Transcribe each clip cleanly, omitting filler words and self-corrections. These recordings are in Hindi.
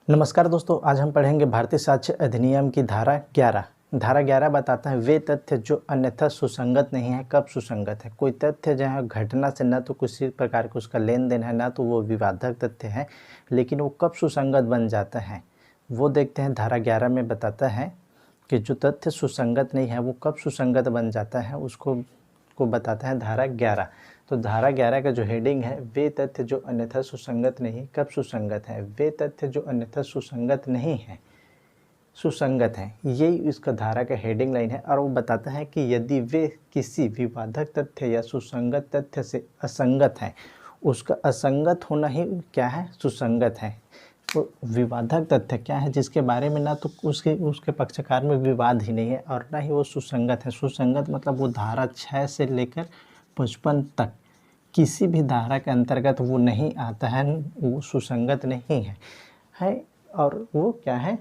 नमस्कार दोस्तों, आज हम पढ़ेंगे भारतीय साक्ष्य अधिनियम की धारा 11। धारा 11 बताता है वे तथ्य जो अन्यथा सुसंगत नहीं है कब सुसंगत है। कोई तथ्य जो है घटना से न तो किसी प्रकार का उसका लेन देन है, ना तो वो विवादक तथ्य है, लेकिन वो कब सुसंगत बन जाता है वो देखते हैं। धारा 11 में बताता है कि जो तथ्य सुसंगत नहीं है वो कब सुसंगत बन जाता है, उसको बताता है धारा 11। तो धारा 11 का जो हेडिंग है, वे तथ्य जो अन्यथा सुसंगत नहीं कब सुसंगत है। वे तथ्य जो अन्यथा सुसंगत नहीं है सुसंगत है, यही इसका धारा का हेडिंग लाइन है। और वो बताता है कि यदि वे किसी विवादक तथ्य या सुसंगत तथ्य से असंगत है, उसका असंगत होना ही क्या है, सुसंगत है। तो विवादक तथ्य क्या है, जिसके बारे में ना तो उसके पक्षकार में विवाद ही नहीं है और ना ही वो सुसंगत है। सुसंगत मतलब वो धारा 6 से लेकर 55 तक किसी भी धारा के अंतर्गत वो नहीं आता है, वो सुसंगत नहीं है और वो क्या है,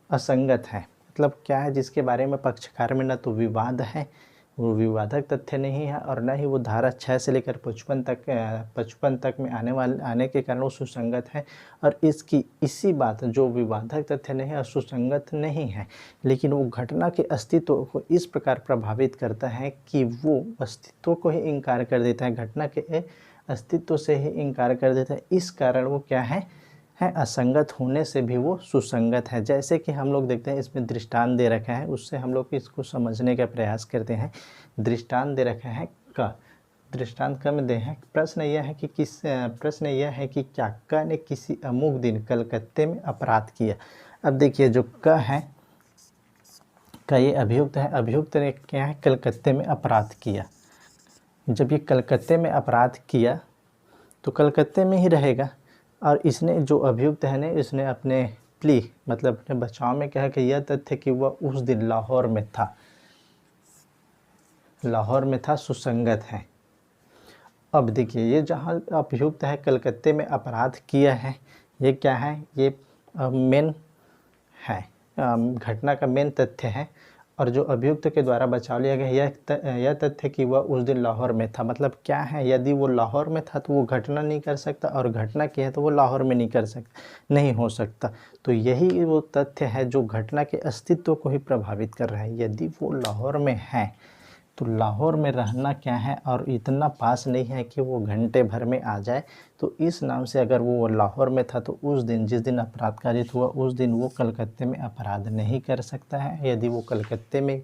असंगत है। मतलब क्या है, जिसके बारे में पक्षकार में न तो विवाद है, वो विवादक तथ्य नहीं है, और न ही वो धारा 6 से लेकर 55 तक में आने के कारण वो सुसंगत है। और इसकी इसी बात जो विवादक तथ्य नहीं है और सुसंगत नहीं है, लेकिन वो घटना के अस्तित्व को इस प्रकार प्रभावित करता है कि वो अस्तित्व को ही इनकार कर देता है, घटना के अस्तित्व से ही इनकार कर देता है। इस कारण वो क्या है असंगत होने से भी वो सुसंगत है। जैसे कि हम लोग देखते हैं, इसमें दृष्टांत दे रखा है, उससे हम लोग इसको समझने का प्रयास करते हैं। दृष्टांत दे रखा है क, दृष्टांत क में दे है। प्रश्न यह है कि क्या क ने किसी अमुक दिन कलकत्ते में अपराध किया। अब देखिए, जो क है, क ये अभियुक्त है। अभियुक्त ने क्या है, कलकत्ते में अपराध किया। जब ये कलकत्ते में अपराध किया तो कलकत्ते में ही रहेगा। और इसने जो अभियुक्त है ने, इसने अपने प्ली मतलब अपने बचाव में कहा कि यह तथ्य कि वह उस दिन लाहौर में था सुसंगत है। अब देखिए, ये जहाँ अभियुक्त है कलकत्ते में अपराध किया है, ये क्या है, ये मेन है, घटना का मेन तथ्य है। और जो अभियुक्त के द्वारा बचाव लिया गया यह तथ्य कि वह उस दिन लाहौर में था। मतलब क्या है, यदि वो लाहौर में था तो वो घटना नहीं कर सकता, और घटना की है तो वो लाहौर में नहीं हो सकता। तो यही वो तथ्य है जो घटना के अस्तित्व को ही प्रभावित कर रहा है। यदि वो लाहौर में है तो लाहौर में रहना क्या है, और इतना पास नहीं है कि वो घंटे भर में आ जाए। तो इस नाम से अगर वो लाहौर में था तो उस दिन, जिस दिन अपराध कारित हुआ, उस दिन वो कलकत्ते में अपराध नहीं कर सकता है। यदि वो कलकत्ते में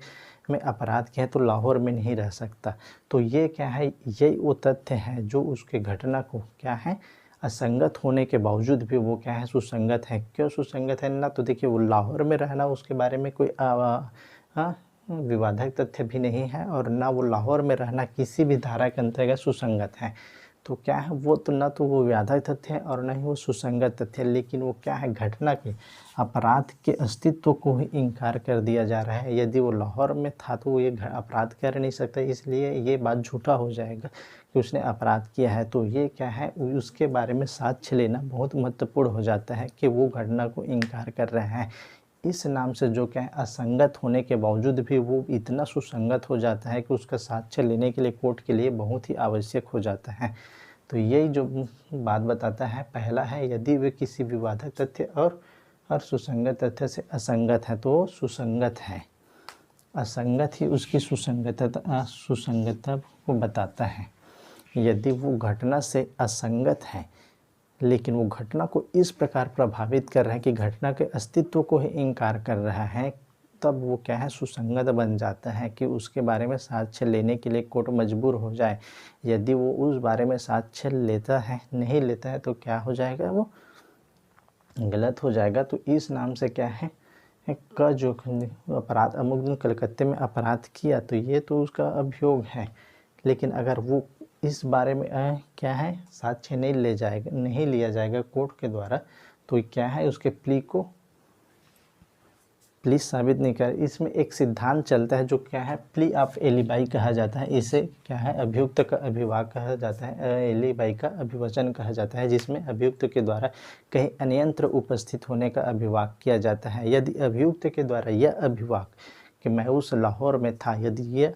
अपराध किया है तो लाहौर में नहीं रह सकता। तो ये क्या है, यही वो तथ्य है जो उसके घटना को क्या है, असंगत होने के बावजूद भी वो क्या है, सुसंगत है। क्यों सुसंगत है ना, तो देखिए, वो लाहौर में रहना उसके बारे में कोई विवादक तथ्य भी नहीं है, और ना वो लाहौर में रहना किसी भी धारा के अंतर्गत सुसंगत है। तो क्या है, वो तो ना तो वो विवादक तथ्य है और ना ही वो सुसंगत तथ्य, लेकिन वो क्या है, घटना के अपराध के अस्तित्व को ही इनकार कर दिया जा रहा है। यदि वो लाहौर में था तो वो ये अपराध कर नहीं सकता, इसलिए ये बात झूठा हो जाएगा कि उसने अपराध किया है। तो ये क्या है, उसके बारे में साक्ष्य लेना बहुत महत्वपूर्ण हो जाता है कि वो घटना को इनकार कर रहे हैं। इस नाम से जो क्या है, असंगत होने के बावजूद भी वो इतना सुसंगत हो जाता है कि उसका साक्ष्य लेने के लिए कोर्ट के लिए बहुत ही आवश्यक हो जाता है। तो यही जो बात बताता है, पहला है यदि वे किसी विवादक तथ्य और सुसंगत तथ्य से असंगत है तो सुसंगत है। असंगत ही उसकी सुसंगतता को बताता है। यदि वो घटना से असंगत है, लेकिन वो घटना को इस प्रकार प्रभावित कर रहा है कि घटना के अस्तित्व को ही इनकार कर रहा है, तब वो क्या है, सुसंगत बन जाता है कि उसके बारे में साक्ष्य लेने के लिए कोर्ट मजबूर हो जाए। यदि वो उस बारे में साक्ष्य नहीं लेता है तो क्या हो जाएगा, वो गलत हो जाएगा। तो इस नाम से क्या है, का जो अपराध अमुक दिन कलकत्ते में अपराध किया, तो ये तो उसका अभियोग है। लेकिन अगर वो इस बारे में क्या है, साक्ष्य नहीं लिया जाएगा कोर्ट के द्वारा, तो क्या है, उसके प्ली साबित नहीं कर। इसमें एक सिद्धांत चलता है जो क्या है, प्ली ऑफ एलिबाई कहा जाता है। इसे क्या है, अभियुक्त का अभिभाग कहा जाता है, एलिबाई का अभिवचन कहा जाता है, जिसमें अभियुक्त के द्वारा कहीं अन्यंत्र उपस्थित होने का अभिभाग किया जाता है। यदि अभियुक्त के द्वारा यह अभिभाग कि मैं उस लाहौर में था, यदि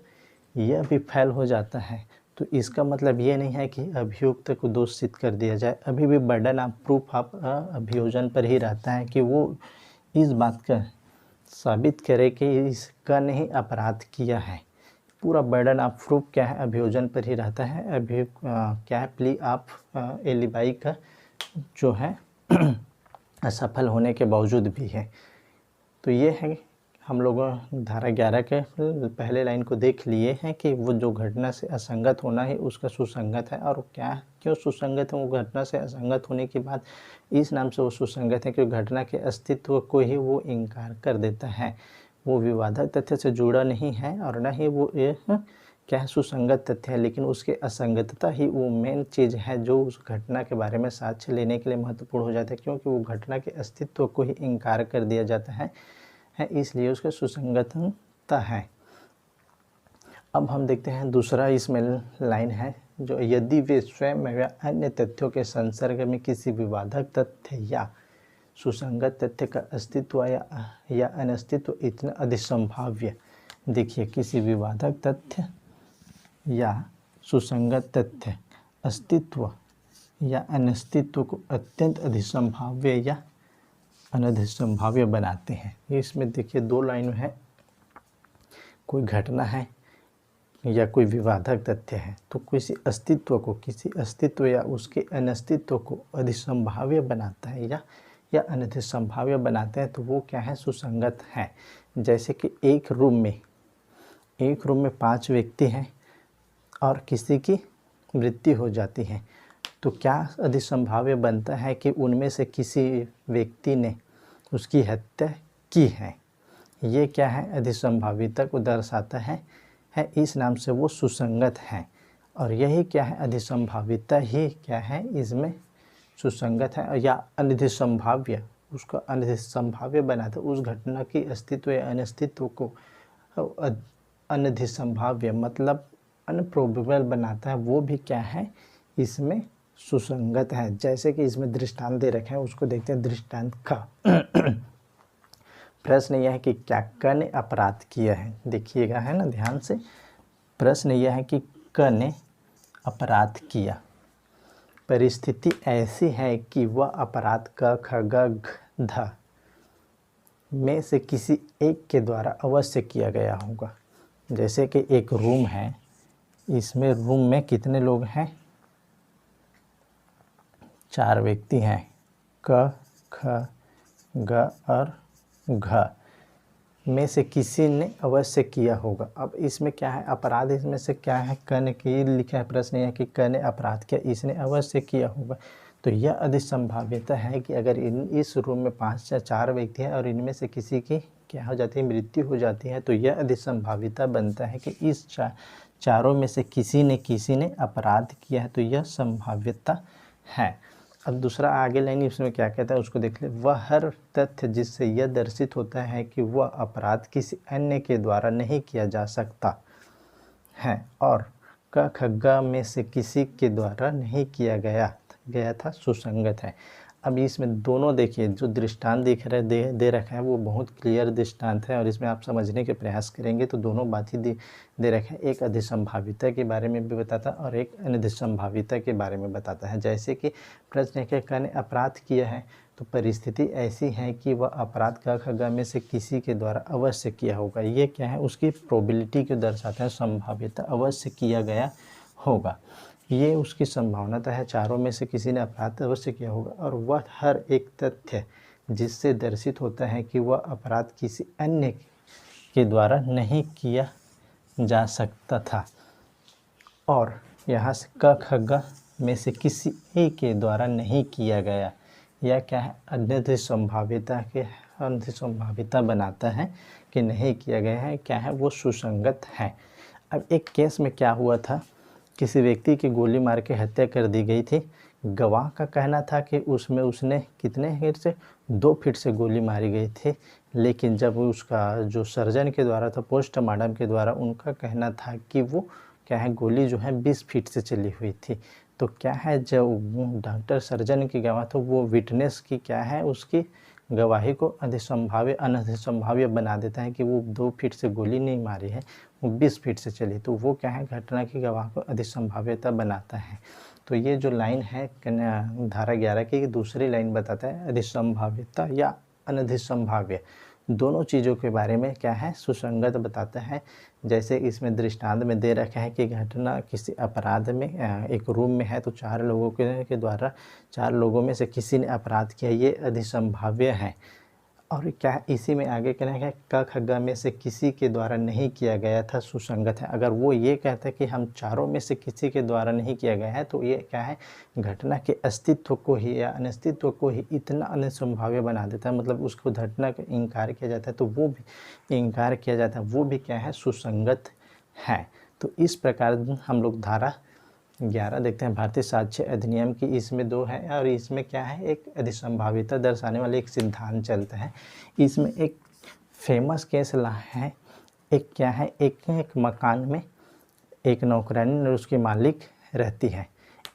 यह भी फैल हो जाता है तो इसका मतलब ये नहीं है कि अभियुक्त को दोषी सिद्ध कर दिया जाए, अभी भी बर्डन ऑफ प्रूफ आप अभियोजन पर ही रहता है कि वो इस बात का साबित करे कि इसका नहीं अपराध किया है। पूरा बर्डन ऑफ प्रूफ क्या है, अभियोजन पर ही रहता है। अभी क्या है, प्ली ऑफ एलिबाई का जो है असफल होने के बावजूद भी है। तो ये है, हम लोगों धारा 11 के पहले लाइन को देख लिए हैं कि वो जो घटना से असंगत होना है उसका सुसंगत है। और क्या क्यों सुसंगत है, वो घटना से असंगत होने के बाद इस नाम से वो सुसंगत है कि घटना के अस्तित्व को ही वो इनकार कर देता है। वो विवादक तथ्य से जुड़ा नहीं है और न ही वो क्या है, सुसंगत तथ्य है, लेकिन उसकी असंगतता ही वो मेन चीज़ है जो उस घटना के बारे में साक्ष्य लेने के लिए महत्वपूर्ण हो जाता है, क्योंकि वो घटना के अस्तित्व को ही इनकार कर दिया जाता है इसलिए उसका सुसंगतता है। अब हम देखते हैं दूसरा इसमें लाइन है जो यदि वे स्वयं या अन्य तथ्यों के संसर्ग में किसी विवादक तथ्य या सुसंगत तथ्य का अस्तित्व या अनस्तित्व इतना अधिसंभाव्य। देखिए, किसी विवादक तथ्य या सुसंगत तथ्य अस्तित्व या अनस्तित्व को अत्यंत अधिसंभाव्य या अनधिसंभाव्य बनाते हैं। इसमें देखिए दो लाइन है, कोई घटना है या कोई विवादक तथ्य है, तो किसी अस्तित्व या उसके अनस्तित्व को अधिसंभाव्य बनाता है या अनधिसंभाव्य बनाते हैं, तो वो क्या है, सुसंगत है। जैसे कि एक रूम में 5 व्यक्ति हैं और किसी की मृत्यु हो जाती है, तो क्या अधिसंभाव्य बनता है कि उनमें से किसी व्यक्ति ने उसकी हत्या की है। ये क्या है, अधिसंभाव्यता को दर्शाता है इस नाम से वो सुसंगत है। और यही क्या है, अधिसंभाव्यता ही क्या है, इसमें सुसंगत है या अनधिसंभाव्य, उसको अनधिसंभाव्य बनाता है। उस घटना की अस्तित्व या अनस्तित्व को अनधिसंभाव्य मतलब अनप्रोबेबल बनाता है, वो भी क्या है, इसमें सुसंगत है। जैसे कि इसमें दृष्टांत दे रखे हैं, उसको देखते हैं दृष्टांत का। प्रश्न यह है कि क्या क ने अपराध किया है। देखिएगा, है ना, ध्यान से। प्रश्न यह है कि क ने अपराध किया। परिस्थिति ऐसी है कि वह अपराध क ख ग घ ध में से किसी एक के द्वारा अवश्य किया गया होगा। जैसे कि एक रूम है, इसमें रूम में कितने लोग हैं, 4 व्यक्ति हैं, क ख ग और घ में से किसी ने अवश्य किया होगा। अब इसमें क्या है, अपराध इसमें से क्या है, क ने की लिखा है। प्रश्न यह है कि क ने अपराध किया, इसने अवश्य किया होगा। तो यह अधिसंभाव्यता है कि अगर इस रूम में 5 या 4 व्यक्ति हैं और इनमें से किसी की क्या हो जाती है, मृत्यु हो जाती है, तो यह अधिसंभाव्यता बनता है कि इस चारों में से किसी ने अपराध किया है। तो यह संभाव्यता है। अब दूसरा आगे लाइन इसमें क्या कहता है, उसको देख ले। वह हर तथ्य जिससे यह दर्शित होता है कि वह अपराध किसी अन्य के द्वारा नहीं किया जा सकता है और क ख ग में से किसी के द्वारा नहीं किया गया था, सुसंगत है। अब इसमें दोनों देखिए, जो दृष्टांत दे रखा है वो बहुत क्लियर दृष्टांत है और इसमें आप समझने के प्रयास करेंगे तो दोनों बात ही दे रखा है। एक अधिसंभाव्यता के बारे में भी बताता है और एक अनधिसंभाव्यता के बारे में बताता है। जैसे कि प्रश्न के क ने अपराध किया है, तो परिस्थिति ऐसी है कि वह अपराध क ख ग में से किसी के द्वारा अवश्य किया होगा। ये क्या है, उसकी प्रोबेबिलिटी को दर्शाता है, संभाव्यता, अवश्य किया गया होगा। ये उसकी संभावना है, चारों में से किसी ने अपराध अवश्य किया होगा। और वह हर एक तथ्य जिससे दर्शित होता है कि वह अपराध किसी अन्य के द्वारा नहीं किया जा सकता था और यहाँ से क ख ग में से किसी एक के द्वारा नहीं किया गया, यह क्या है, अनधिसंभाव्यता बनाता है कि नहीं किया गया है, क्या है, वो सुसंगत है। अब एक केस में क्या हुआ था, किसी व्यक्ति की गोली मार के हत्या कर दी गई थी। गवाह का कहना था कि उसमें उसने कितने फीट से 2 फीट से गोली मारी गई थी, लेकिन जब उसका जो सर्जन के द्वारा था, पोस्टमार्टम के द्वारा, उनका कहना था कि वो क्या है, गोली जो है 20 फीट से चली हुई थी। तो क्या है, जब डॉक्टर सर्जन की गवाह, तो वो विटनेस की क्या है, उसकी गवाही को अनधिसंभाव्य बना देता है कि वो 2 फीट से गोली नहीं मारी है, वो 20 फीट से चली, तो वो क्या है, घटना की गवाह को अधिक संभाव्यता बनाता है। तो ये जो लाइन है धारा 11 की दूसरी लाइन बताता है अधिसंभाव्यता या अनधिसंभाव्य, दोनों चीज़ों के बारे में क्या है, सुसंगत बताता है। जैसे इसमें दृष्टांत में दे रखा है कि घटना किसी अपराध में एक रूम में है, तो 4 लोगों के द्वारा 4 लोगों में से किसी ने अपराध किया, ये अधिसंभाव्य है। और क्या है, इसी में आगे कहना है क ख ग में से किसी के द्वारा नहीं किया गया था, सुसंगत है। अगर वो ये कहता है कि हम चारों में से किसी के द्वारा नहीं किया गया है, तो ये क्या है, घटना के अस्तित्व को ही या अनस्तित्व को ही इतना अनसंभाव्य बना देता है। मतलब उसको घटना का इनकार किया जाता है, तो वो भी इनकार किया जाता है, वो भी क्या है, सुसंगत है। तो इस प्रकार हम लोग धारा 11 देखते हैं भारतीय साक्ष्य अधिनियम की। इसमें 2 है और इसमें क्या है, एक अधिसंभाव्यता दर्शाने वाले एक सिद्धांत चलता है। इसमें एक फेमस केस ला है, एक क्या है, एक मकान में एक नौकरानी और उसकी मालिक रहती है।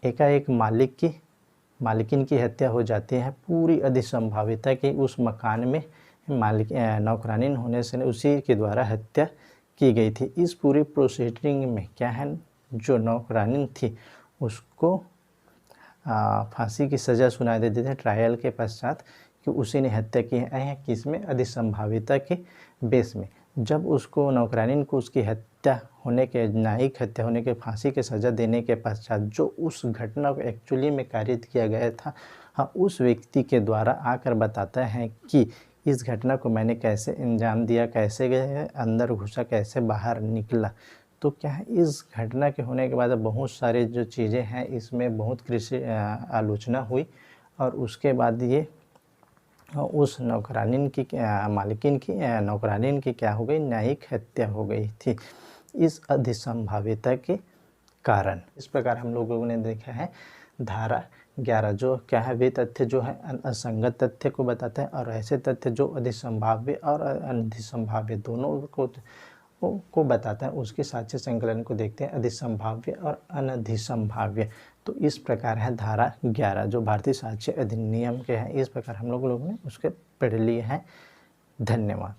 एकाएक मालिकिन की हत्या हो जाती है। पूरी अधिसंभाव्यता कि उस मकान में नौकरानी होने से उसी के द्वारा हत्या की गई थी। इस पूरी प्रोसीडिंग में क्या है, जो नौकरानी थी उसको फांसी की सज़ा सुनाई देती थी ट्रायल के पश्चात कि उसी ने हत्या की है। किसमें, अधिसंभाव्यता के बेस में। जब उसको नौकरानी को उसकी हत्या होने के, न्यायिक हत्या होने के फांसी की सज़ा देने के पश्चात जो उस घटना को एक्चुअली में कारित किया गया था, हाँ, उस व्यक्ति के द्वारा आकर बताता है कि इस घटना को मैंने कैसे अंजाम दिया, कैसे गए अंदर घुसा, कैसे बाहर निकला। तो क्या है, इस घटना के होने के बाद बहुत सारे जो चीज़ें हैं इसमें बहुत कृषि आलोचना हुई और उसके बाद ये उस नौकरानी की मालिकिन की नौकरानी की क्या हो गई, न्यायिक हत्या हो गई थी इस अधिसंभाव्यता के कारण। इस प्रकार हम लोगों ने देखा है धारा 11 जो क्या है, वे तथ्य जो है असंगत तथ्य को बताता है और ऐसे तथ्य जो अधिसंभाव्य और अनधिसंभाव्य दोनों को बताता है। उसके साक्ष्य संकलन को देखते हैं, अधिसंभाव्य और अनधिसंभाव्य। तो इस प्रकार है धारा 11 जो भारतीय साक्ष्य अधिनियम के हैं। इस प्रकार हम लोगों ने उसके पढ़ लिए हैं। धन्यवाद।